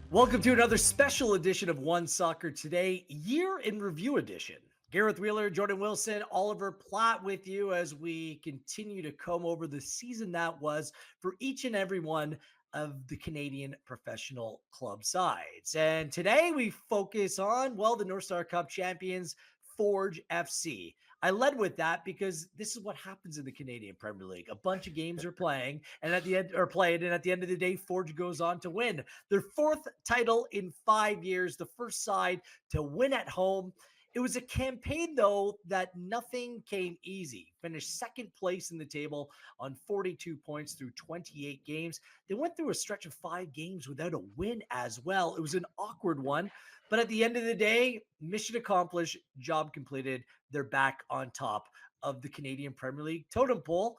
Welcome to another special edition of One Soccer Today, Year in Review Edition. Gareth Wheeler, Jordan Wilson, Oliver Platt with you as we continue to comb over the season that was for each and every one of the Canadian professional club sides. And today we focus on, well, the North Star Cup champions, Forge FC. I led with that because this is what happens in the Canadian Premier League. A bunch of games are playing and at the end are played, and at the end of the day, Forge goes on to win their fourth title in 5 years, the first side to win at home. It was a campaign, though, that nothing came easy. Finished second place in the table on 42 points through 28 games. They went through a stretch of 5 games without a win as well. It was an awkward one, but at the end of the day, mission accomplished, job completed. They're back on top of the Canadian Premier League totem pole.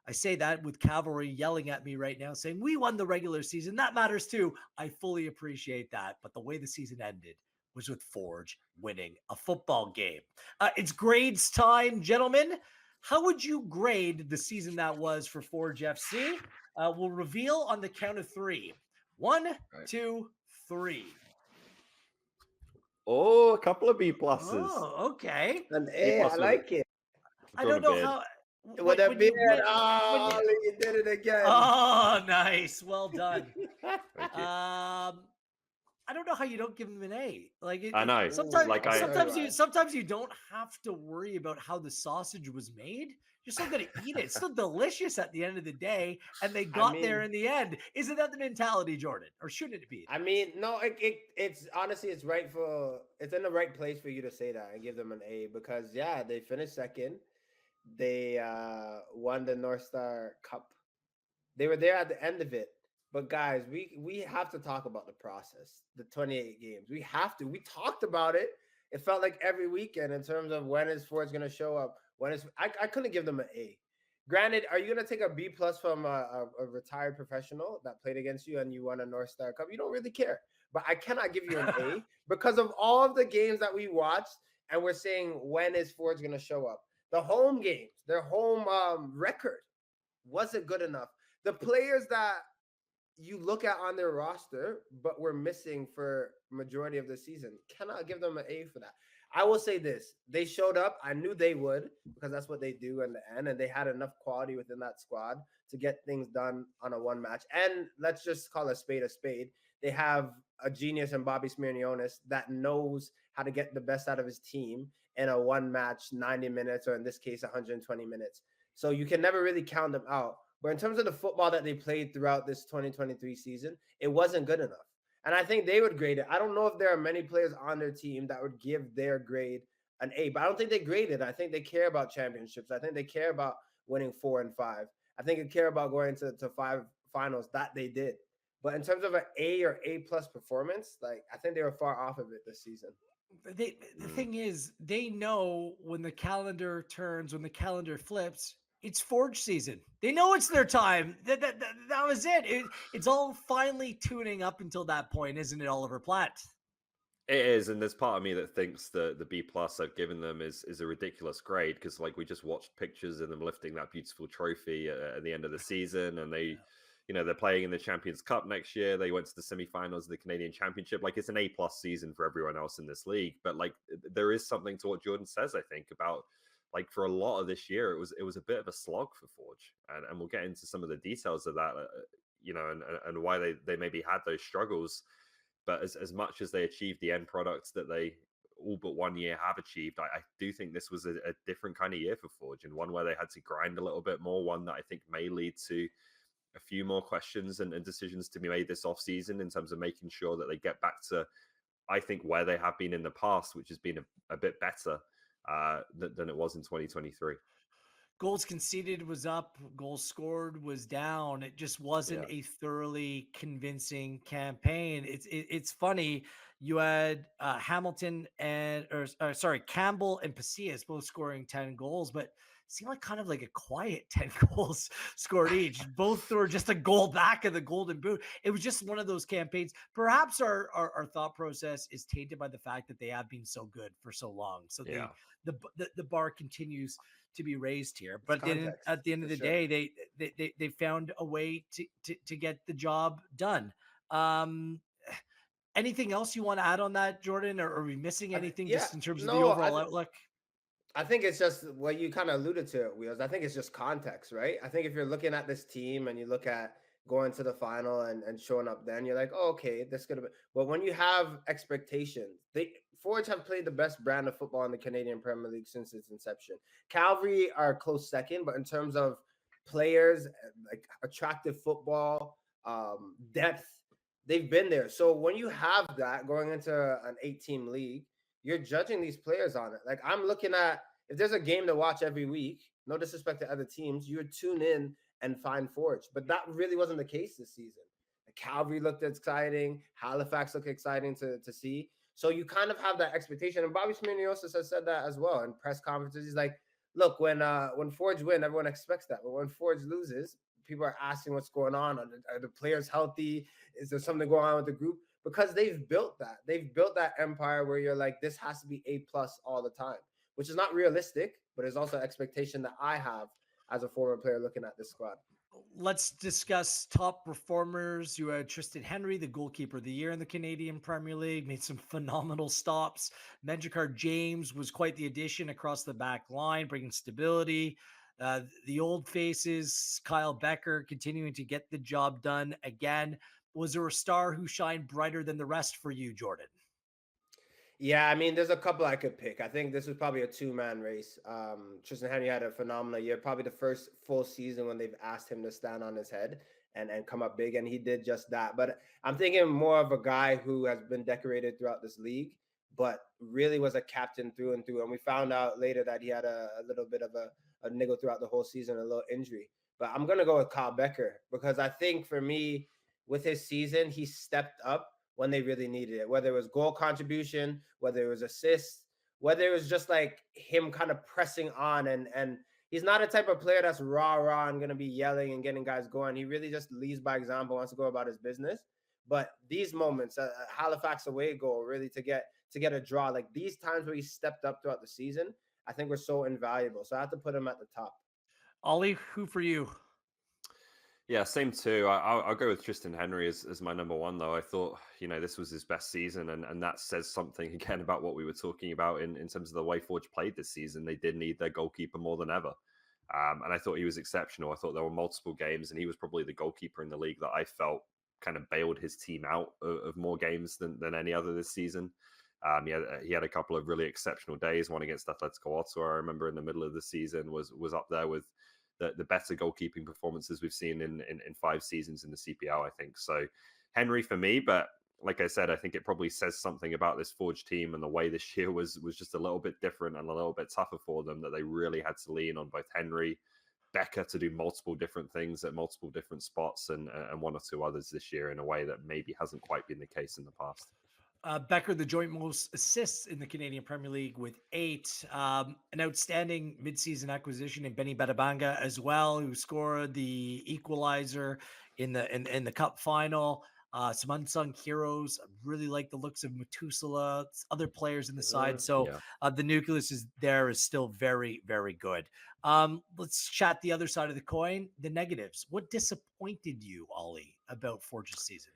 I say that with cavalry yelling at me right now, saying, we won the regular season. That matters too. I fully appreciate that. But the way the season ended was with Forge winning a football game. It's grades time, gentlemen. How would you grade the season that was for Forge FC? We'll reveal on the count of three. One, Right. two, three. Oh, a couple of B pluses. Oh, okay. An B A, I plus like it. I don't know how. With a When beard. you when Oh, you, you did it again. oh, nice. Well done. Thank you. I don't know how you don't give them an A. I know. Sometimes, Like I- sometimes you don't have to worry about how the sausage was made. You're still gonna eat it. It's still delicious at the end of the day, and they got there in the end. Isn't that the mentality, Jordan? Or shouldn't it be? I mean, no, it's honestly it's it's in the right place for you to say that and give them an A because yeah, they finished second. They won the North Star Cup. They were there at the end of it. But guys, we have to talk about the process, the 28 games. We have to. We talked about it. It felt like every weekend in terms of when is Ford's going to show up. I couldn't give them an A. Granted, are you going to take a B plus from a retired professional that played against you and you won a North Star Cup? You don't really care. But I cannot give you an A because of all of the games that we watched, and we're saying when is Ford's going to show up. The home games, their home record wasn't good enough. The players that you look at on their roster, but we're missing for majority of the season, cannot give them an A for that. I will say this: they showed up. I knew they would because that's what they do in the end, and they had enough quality within that squad to get things done on a one match. And let's just call a spade a spade. They have a genius in Bobby Smirnionis that knows how to get the best out of his team in a one match, 90 minutes, or in this case, 120 minutes. So you can never really count them out. But in terms of the football that they played throughout this 2023 season, it wasn't good enough. And I think they would grade it. I don't know if there are many players on their team that would give their grade an A, but I don't think they grade it. I think they care about championships. I think they care about winning 4 and 5. I think they care about going to 5 finals. That they did. But in terms of an A or A plus performance, like I think they were far off of it this season. The thing is, they know when the calendar turns, when the calendar flips, it's Forge season. They know it's their time. That was it. It's all finally tuning up until that point, isn't it, Oliver Platt? It is, and there's part of me that thinks the B plus I've given them is a ridiculous grade because like we just watched pictures of them lifting that beautiful trophy at the end of the season, and they're playing in the Champions Cup next year. They went to the semifinals of the Canadian Championship. Like it's an A plus season for everyone else in this league, but like there is something to what Jordan says. I think about like for a lot of this year, it was a bit of a slog for Forge, and we'll get into some of the details of that, and why they maybe had those struggles. But as much as they achieved the end products that they all but 1 year have achieved, I do think this was a different kind of year for Forge, and one where they had to grind a little bit more, one that I think may lead to a few more questions and decisions to be made this off season in terms of making sure that they get back to, I think, where they have been in the past, which has been a bit better than it was in 2023. Goals conceded was up, goals scored was down. It just wasn't a thoroughly convincing campaign. It's funny. You had Hamilton or sorry, Campbell and Pasillas both scoring 10 goals, but seemed like kind of like a quiet 10 goals scored each. Both were just a goal back of the Golden Boot. It was just one of those campaigns. Perhaps our thought process is tainted by the fact that they have been so good for so long. So the bar continues to be raised here, but then at the end of the day, they found a way to get the job done. Anything else you want to add on that, Jordan? Or are we missing anything Yeah, just in terms of the no, overall outlook? I think it's just what you kind of alluded to it, Wheels. I think it's just context, right? I think if you're looking at this team and you look at going to the final and showing up, then you're like, oh, okay, this could have been. But when you have expectations, they Forge have played the best brand of football in the Canadian Premier League since its inception. Calgary are close second, but in terms of players, like attractive football, depth, they've been there. So when you have that going into an 8-team league, you're judging these players on it. Like I'm looking at if there's a game to watch every week, no disrespect to other teams, you would tune in and find Forge. But that really wasn't the case this season. Calgary looked exciting, Halifax looked exciting to see. So you kind of have that expectation. And Bobby Smirniotis has said that as well in press conferences. He's like, look, when Forge win, everyone expects that. But when Forge loses, people are asking what's going on. Are the players healthy? Is there something going on with the group? Because they've built that. They've built that empire where you're like, this has to be A plus all the time, which is not realistic, but it's also an expectation that I have as a former player looking at this squad. Let's discuss top performers. You had Tristan Henry, the goalkeeper of the year in the Canadian Premier League, made some phenomenal stops. Menjikar James was quite the addition across the back line, bringing stability. The old faces, Kyle Becker, continuing to get the job done again. Was there a star who shined brighter than the rest for you, Jordan? Yeah, I mean, there's a couple I could pick. I think this was probably a two-man race. Tristan Henry had a phenomenal year, probably the first full season when they've asked him to stand on his head and come up big, and he did just that. But I'm thinking more of a guy who has been decorated throughout this league, but really was a captain through and through. And we found out later that he had a little bit of a niggle throughout the whole season, a little injury. But I'm gonna go with Kyle Becker because I think for me, with his season, he stepped up when they really needed it, whether it was goal contribution, whether it was assists, whether it was just like him kind of pressing on and he's not a type of player that's rah and gonna be yelling and getting guys going. He really just leads by example, wants to go about his business. But these moments, Halifax away goal, really to get a draw, like these times where he stepped up throughout the season, I think were so invaluable. So I have to put him at the top. Ollie, who for you? Yeah, same too. I'll go with Tristan Henry as my number one, though. I thought, this was his best season, and that says something again about what we were talking about in terms of the way Forge played this season. They did need their goalkeeper more than ever. And I thought he was exceptional. I thought there were multiple games, and he was probably the goalkeeper in the league that I felt kind of bailed his team out of more games than any other this season. He had a couple of really exceptional days. One against Atletico Ottawa, I remember in the middle of the season, was up there with the better goalkeeping performances we've seen in 5 seasons in the CPL, I think. So Henry for me, but like I said, I think it probably says something about this Forge team and the way this year was just a little bit different and a little bit tougher for them, that they really had to lean on both Henry, Becker to do multiple different things at multiple different spots, and one or two others this year in a way that maybe hasn't quite been the case in the past. Becker, the joint most assists in the Canadian Premier League with 8. An outstanding midseason acquisition in Benny Badabanga as well, who scored the equalizer in the Cup final. Some unsung heroes. I really like the looks of Matusala, other players in the side. So Yeah. the nucleus is still very, very good. Let's chat the other side of the coin, the negatives. What disappointed you, Ollie, about Forge's season?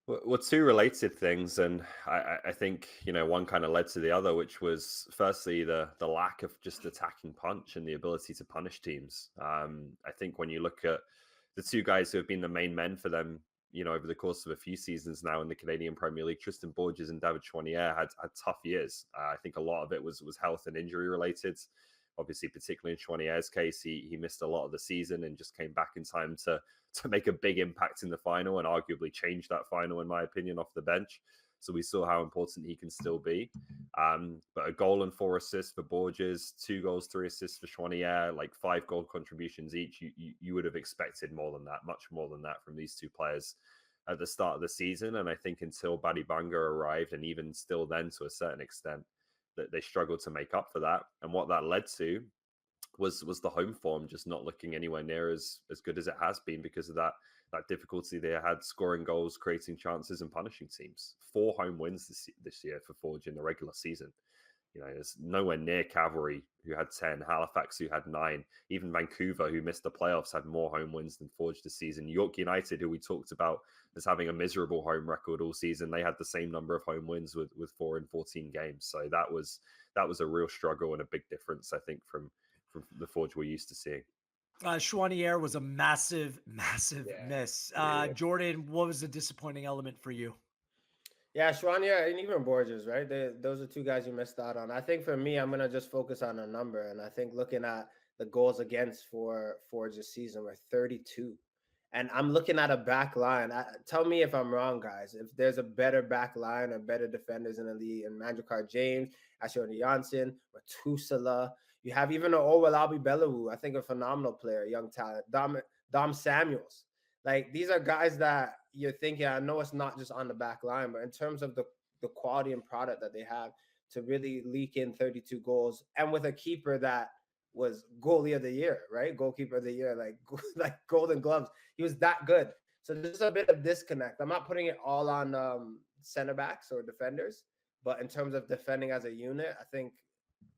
Well, two related things, and I think one kind of led to the other, which was firstly the lack of just attacking punch and the ability to punish teams. I think when you look at the two guys who have been the main men for them, over the course of a few seasons now in the Canadian Premier League, Tristan Borges and David Chouanier had tough years. I think a lot of it was health and injury related. Obviously, particularly in Chouanier's case, he missed a lot of the season and just came back in time to make a big impact in the final and arguably change that final, in my opinion, off the bench. So we saw how important he can still be. But a goal and 4 assists for Borges, 2 goals, 3 assists for Chouanier, like 5 goal contributions each. You would have expected more than that, much more than that from these two players at the start of the season. And I think until Badibanga arrived, and even still then to a certain extent, that they struggled to make up for that. And what that led to was the home form just not looking anywhere near as good as it has been because of that difficulty they had scoring goals, creating chances, and punishing teams. 4 home wins this year for Forge in the regular season. There's nowhere near Cavalry, who had 10, Halifax, who had 9, even Vancouver, who missed the playoffs, had more home wins than Forge this season. York United, who we talked about as having a miserable home record all season, they had the same number of home wins with 4 in 14 games. So that was a real struggle and a big difference, I think, from the Forge we're used to seeing. Chouanier was a massive, massive Yeah, miss. really. Jordan, what was the disappointing element for you? Yeah, Schwanya and even Borges, right? Those are two guys you missed out on. I think for me, I'm gonna just focus on a number, and I think looking at the goals against for this season were 32, and I'm looking at a back line. Tell me if I'm wrong, guys. If there's a better back line or better defenders in the league, and Mandrakar James, Ashoni Janssen, Matusala, you have even an Owalabi Belawu, I think a phenomenal player, young talent, Dom Samuels. Like these are guys that you're thinking, I know it's not just on the back line, but in terms of the quality and product that they have to really leak in 32 goals, and with a keeper that was goalie of the year, right? Goalkeeper of the year, like like Golden Gloves. He was that good. So there's a bit of disconnect. I'm not putting it all on center backs or defenders, but in terms of defending as a unit, I think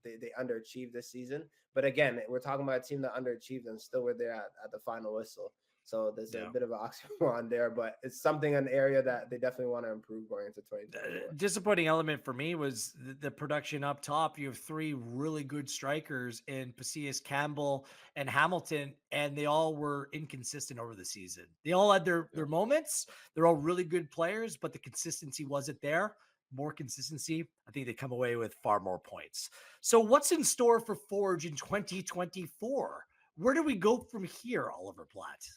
they underachieved this season. But again, we're talking about a team that underachieved and still were there at the final whistle. So there's a Yeah. bit of an oxymoron there, but it's something, an area that they definitely want to improve going into 2024. Disappointing element for me was the production up top. You have three really good strikers in Pacius, Campbell, and Hamilton, and they all were inconsistent over the season. They all had their moments. They're all really good players, but the consistency wasn't there. More consistency, I think they come away with far more points. So, what's in store for Forge in 2024? Where do we go from here, Oliver Platt?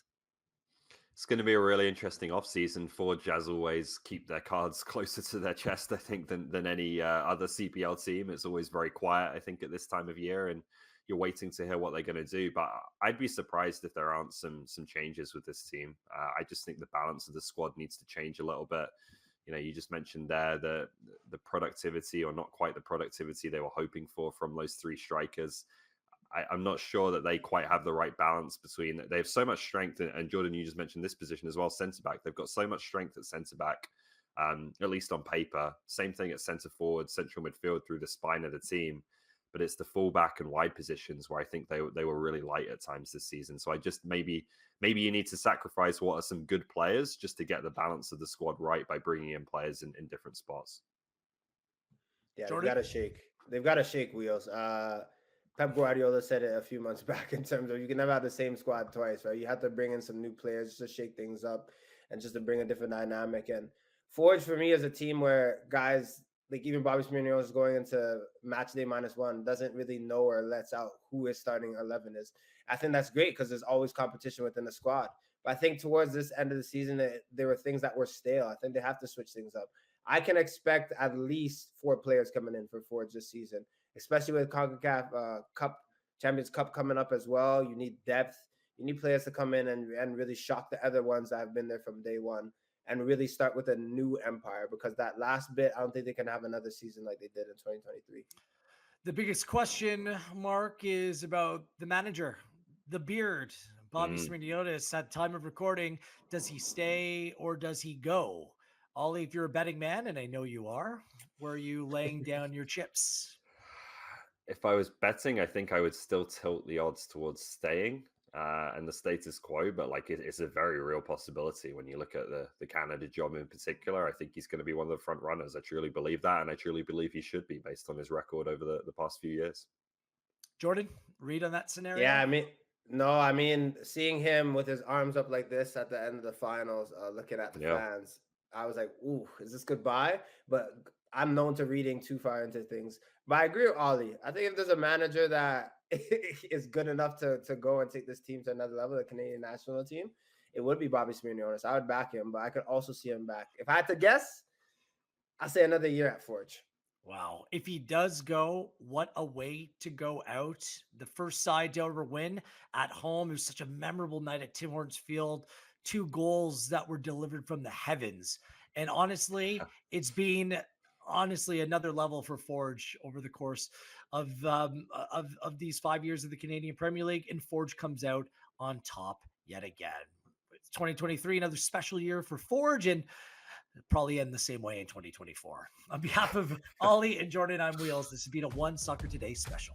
It's going to be a really interesting offseason. Forge, as always, keep their cards closer to their chest, I think, than any other CPL team. It's always very quiet, I think, at this time of year, and you're waiting to hear what they're going to do. But I'd be surprised if there aren't some changes with this team. I just think the balance of the squad needs to change a little bit. You just mentioned there the productivity, or not quite the productivity they were hoping for from those three strikers. I'm not sure that they quite have the right balance between. They have so much strength, and Jordan, you just mentioned this position as well, centre back. They've got so much strength at centre back, at least on paper. Same thing at centre forward, central midfield through the spine of the team. But it's the fullback and wide positions where I think they were really light at times this season. So I just maybe you need to sacrifice what are some good players just to get the balance of the squad right by bringing in players in different spots. Yeah, Jordan? They've got to shake wheels. Pep Guardiola said it a few months back in terms of you can never have the same squad twice, right? You have to bring in some new players just to shake things up and just to bring a different dynamic. And Forge for me is a team where guys like even Bobby Smirnios is going into match day -1, doesn't really know or lets out who his starting 11 is. I think that's great because there's always competition within the squad. But I think towards this end of the season, there were things that were stale. I think they have to switch things up. I can expect at least 4 players coming in for Forge this season, especially with CONCACAF Cup Champions Cup coming up as well. You need depth. You need players to come in and really shock the other ones that have been there from day one and really start with a new empire, because that last bit, I don't think they can have another season like they did in 2023. The biggest question mark is about the manager, the beard, Bobby Smirniotis. At time of recording, does he stay or does he go? Ollie, if you're a betting man, and I know you are, where are you laying down your chips? If I was betting, I think I would still tilt the odds towards staying and the status quo, but like it's a very real possibility when you look at the Canada job in particular. I think he's going to be one of the front runners. I truly believe that, and I truly believe he should be based on his record over the past few years. Jordan, read on that scenario? Yeah, I mean, seeing him with his arms up like this at the end of the finals, looking at the fans, I was like, ooh, is this goodbye? But I'm known to reading too far into things. But I agree with Ollie. I think if there's a manager that is good enough to go and take this team to another level, the Canadian national team, it would be Bobby Smirniotis. I would back him, but I could also see him back. If I had to guess, I'd say another year at Forge. Wow. If he does go, what a way to go out. The first side to ever win at home. It was such a memorable night at Tim Hortons Field. 2 goals that were delivered from the heavens. And honestly, it's been another level for Forge over the course of these 5 years of the Canadian Premier League. And Forge comes out on top yet again. It's 2023, another special year for Forge. And probably end the same way in 2024. On behalf of Ollie and Jordan, I'm Wheels. This has been a One Soccer Today special.